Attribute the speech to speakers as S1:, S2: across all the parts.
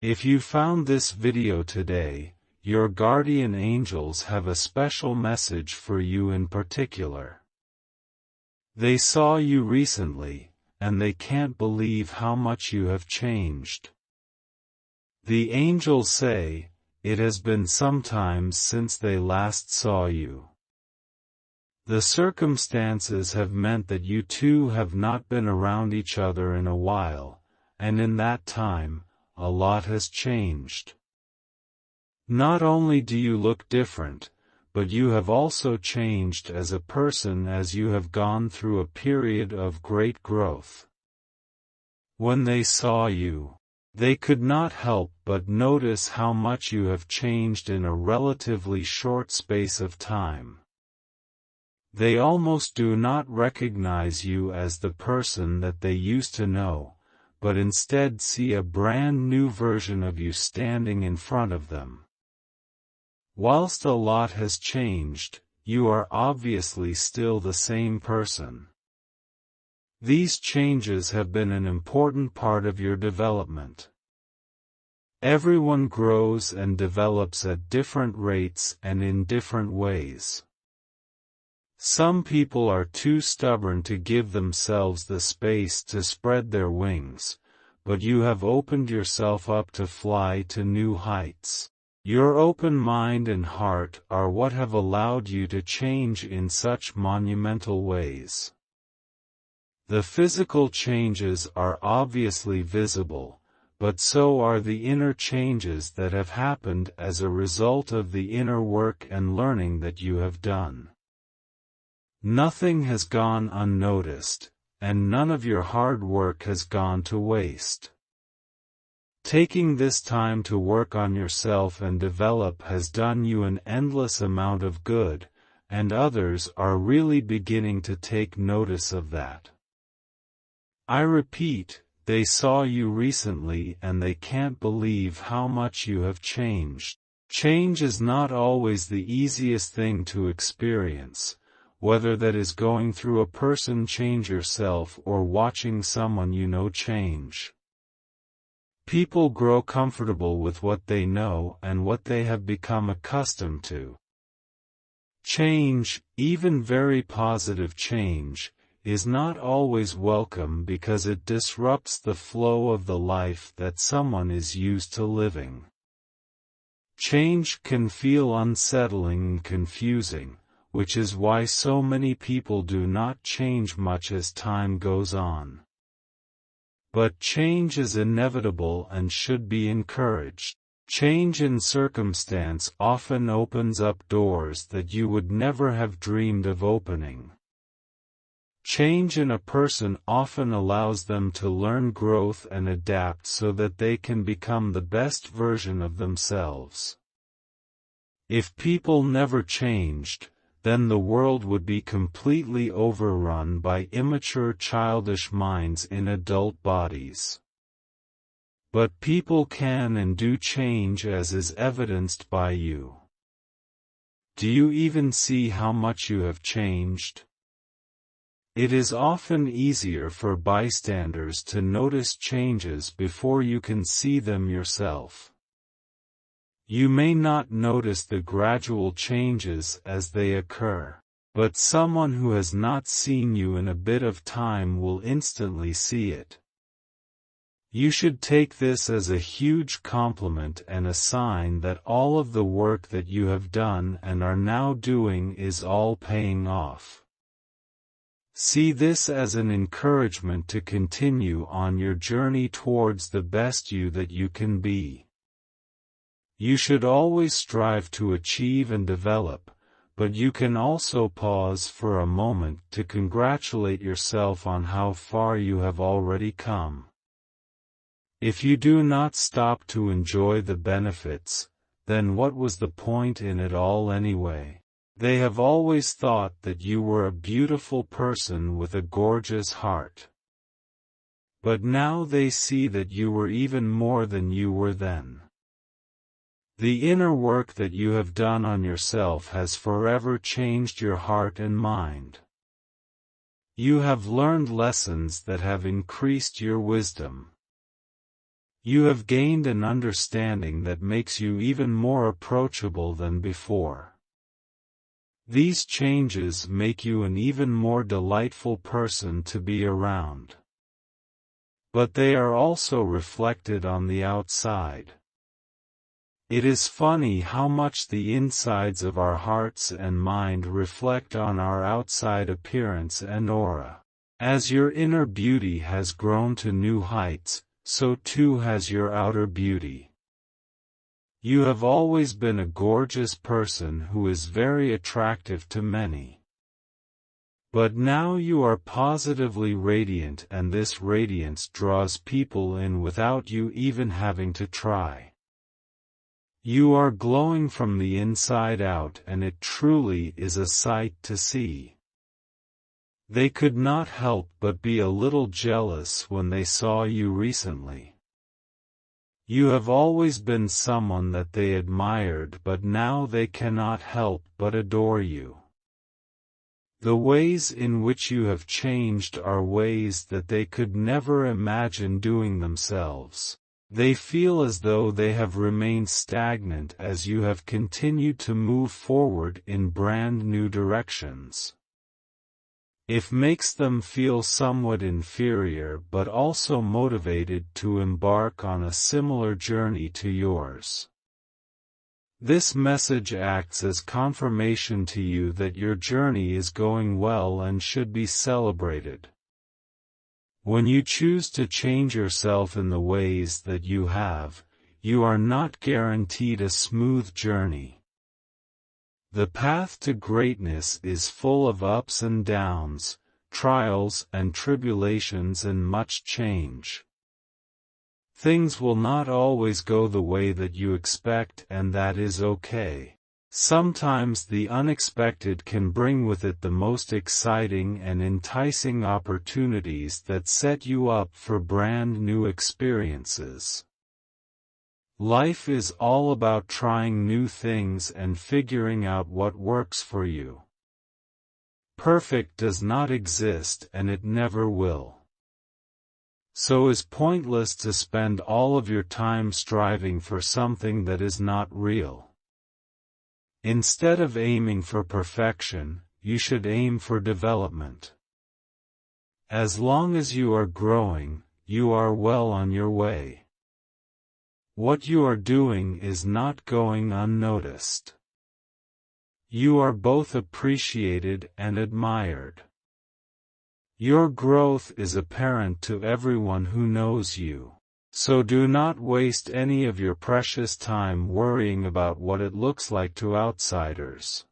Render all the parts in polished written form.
S1: If you found this video today, your guardian angels have a special message for you in particular. They saw you recently, and they can't believe how much you have changed. The angels say, it has been some time since they last saw you. The circumstances have meant that you two have not been around each other in a while, and in that time, a lot has changed. Not only do you look different, but you have also changed as a person as you have gone through a period of great growth. When they saw you, they could not help but notice how much you have changed in a relatively short space of time. They almost do not recognize you as the person that they used to know, but instead see a brand new version of you standing in front of them. Whilst a lot has changed, you are obviously still the same person. These changes have been an important part of your development. Everyone grows and develops at different rates and in different ways. Some people are too stubborn to give themselves the space to spread their wings, but you have opened yourself up to fly to new heights. Your open mind and heart are what have allowed you to change in such monumental ways. The physical changes are obviously visible, but so are the inner changes that have happened as a result of the inner work and learning that you have done. Nothing has gone unnoticed, and none of your hard work has gone to waste. Taking this time to work on yourself and develop has done you an endless amount of good, and others are really beginning to take notice of that. I repeat, they saw you recently and they can't believe how much you have changed. Change is not always the easiest thing to experience, whether that is going through a person change yourself or watching someone you know change. People grow comfortable with what they know and what they have become accustomed to. Change, even very positive change, is not always welcome because it disrupts the flow of the life that someone is used to living. Change can feel unsettling and confusing, which is why so many people do not change much as time goes on. But change is inevitable and should be encouraged. Change in circumstance often opens up doors that you would never have dreamed of opening. Change in a person often allows them to learn growth and adapt so that they can become the best version of themselves. If people never changed, then the world would be completely overrun by immature childish minds in adult bodies. But people can and do change as is evidenced by you. Do you even see how much you have changed? It is often easier for bystanders to notice changes before you can see them yourself. You may not notice the gradual changes as they occur, but someone who has not seen you in a bit of time will instantly see it. You should take this as a huge compliment and a sign that all of the work that you have done and are now doing is all paying off. See this as an encouragement to continue on your journey towards the best you that you can be. You should always strive to achieve and develop, but you can also pause for a moment to congratulate yourself on how far you have already come. If you do not stop to enjoy the benefits, then what was the point in it all anyway? They have always thought that you were a beautiful person with a gorgeous heart. But now they see that you were even more than you were then. The inner work that you have done on yourself has forever changed your heart and mind. You have learned lessons that have increased your wisdom. You have gained an understanding that makes you even more approachable than before. These changes make you an even more delightful person to be around. But they are also reflected on the outside. It is funny how much the insides of our hearts and mind reflect on our outside appearance and aura. As your inner beauty has grown to new heights, so too has your outer beauty. You have always been a gorgeous person who is very attractive to many. But now you are positively radiant, and this radiance draws people in without you even having to try. You are glowing from the inside out, and it truly is a sight to see. They could not help but be a little jealous when they saw you recently. You have always been someone that they admired, but now they cannot help but adore you. The ways in which you have changed are ways that they could never imagine doing themselves. They feel as though they have remained stagnant as you have continued to move forward in brand new directions. It makes them feel somewhat inferior, but also motivated to embark on a similar journey to yours. This message acts as confirmation to you that your journey is going well and should be celebrated. When you choose to change yourself in the ways that you have, you are not guaranteed a smooth journey. The path to greatness is full of ups and downs, trials and tribulations, and much change. Things will not always go the way that you expect, and that is okay. Sometimes the unexpected can bring with it the most exciting and enticing opportunities that set you up for brand new experiences. Life is all about trying new things and figuring out what works for you. Perfect does not exist, and it never will. So it's pointless to spend all of your time striving for something that is not real. Instead of aiming for perfection, you should aim for development. As long as you are growing, you are well on your way. What you are doing is not going unnoticed. You are both appreciated and admired. Your growth is apparent to everyone who knows you. So do not waste any of your precious time worrying about what it looks like to outsiders.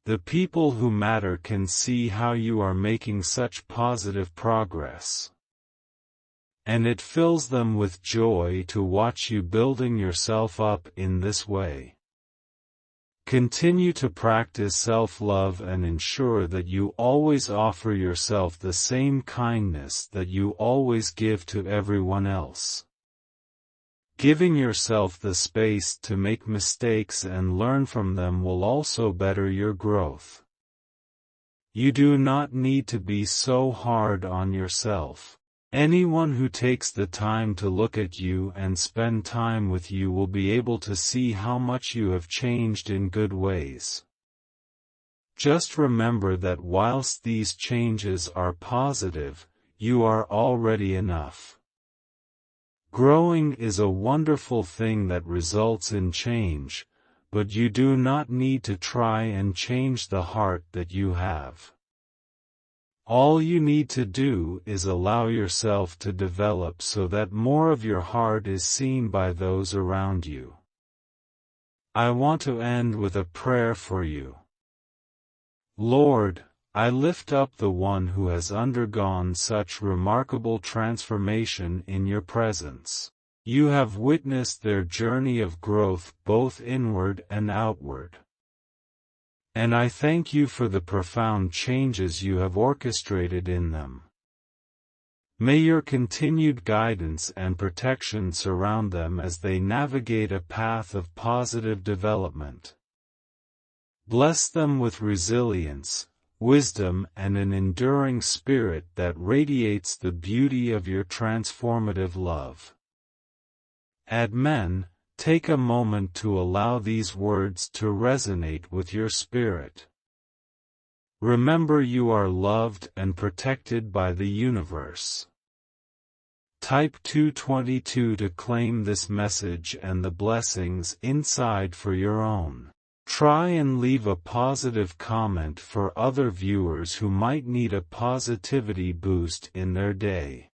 S1: The people who matter can see how you are making such positive progress. And it fills them with joy to watch you building yourself up in this way. Continue to practice self-love and ensure that you always offer yourself the same kindness that you always give to everyone else. Giving yourself the space to make mistakes and learn from them will also better your growth. You do not need to be so hard on yourself. Anyone who takes the time to look at you and spend time with you will be able to see how much you have changed in good ways. Just remember that whilst these changes are positive, you are already enough. Growing is a wonderful thing that results in change, but you do not need to try and change the heart that you have. All you need to do is allow yourself to develop so that more of your heart is seen by those around you. I want to end with a prayer for you. Lord, I lift up the one who has undergone such remarkable transformation in your presence. You have witnessed their journey of growth both inward and outward. And I thank you for the profound changes you have orchestrated in them. May your continued guidance and protection surround them as they navigate a path of positive development. Bless them with resilience, wisdom, and an enduring spirit that radiates the beauty of your transformative love. Admin, take a moment to allow these words to resonate with your spirit. Remember you are loved and protected by the universe. Type 222 to claim this message and the blessings inside for your own. Try and leave a positive comment for other viewers who might need a positivity boost in their day.